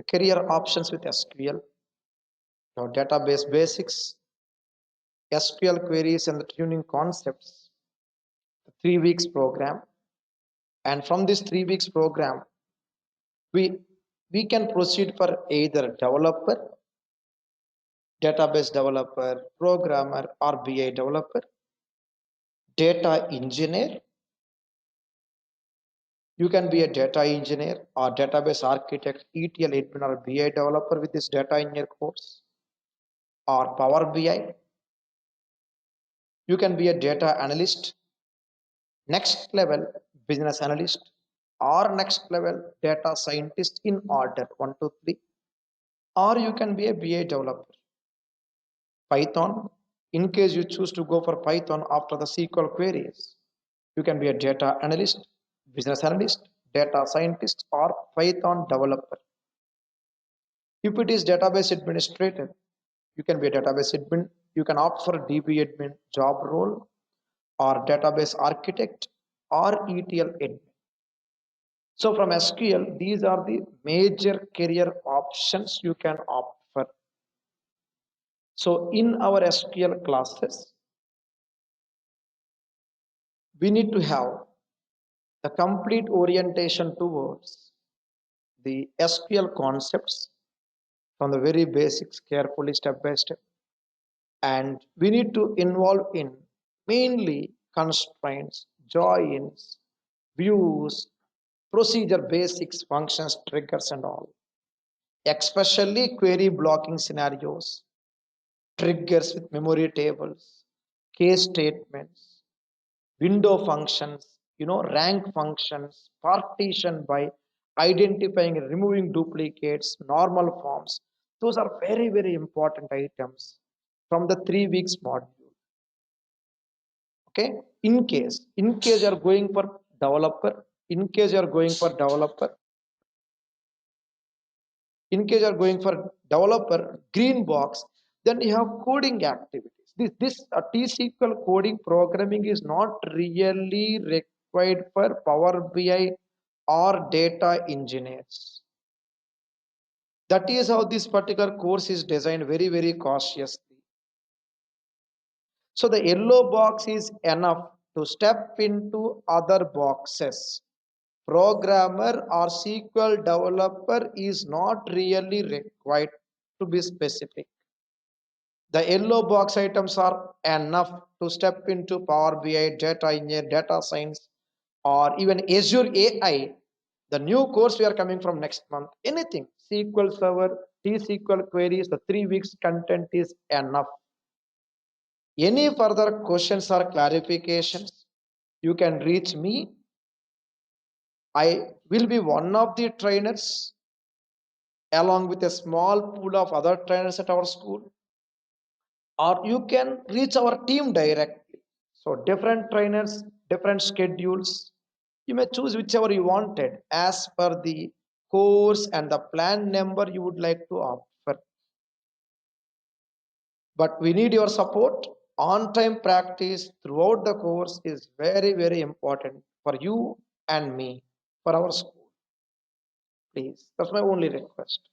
the career options with SQL, database basics, SQL queries and the tuning concepts, the 3 weeks program. And from this 3 weeks program, we can proceed for either developer, database developer, programmer, or BI developer, data engineer. You can be a data engineer or database architect, ETL admin, or BI developer with this data engineer course, or Power BI. You can be a data analyst, next level business analyst, or next level data scientist in order 1, 2, 3. Or you can be a BI developer. Python, in case you choose to go for Python after the SQL queries, you can be a data analyst, business analyst, data scientist, or Python developer. If it is database administrator, you can be a database admin. You can opt for a DB admin job role, or database architect, or ETL admin. So from SQL, these are the major career options you can opt for. So in our SQL classes, we need to have the complete orientation towards the SQL concepts from the very basics, carefully step by step. And we need to involve in mainly constraints, joins, views, procedure basics, functions, triggers, and all. Especially query blocking scenarios, triggers with memory tables, case statements, window functions, rank functions, partition by identifying and removing duplicates, normal forms. Those are very, very important items from the 3 weeks module. Okay, in case you are going for developer, in case you are going for developer, in case you are going for developer green box, then you have coding activities. This TSQL coding programming is not really required for Power BI or data engineers. That is how this particular course is designed, very, very cautiously. So the yellow box is enough to step into other boxes. Programmer or SQL developer is not really required to be specific. The yellow box items are enough to step into Power BI, data engineer, data science, or even Azure AI. The new course we are coming from next month. Anything, SQL Server, TSQL queries, the 3 weeks content is enough. Any further questions or clarifications, you can reach me. I will be one of the trainers along with a small pool of other trainers at our school, or you can reach our team directly. So different trainers, different schedules. You may choose whichever you wanted as per the course and the plan number you would like to offer. But we need your support. On-time practice throughout the course is very, very important for you and me, for our school. Please, that's my only request.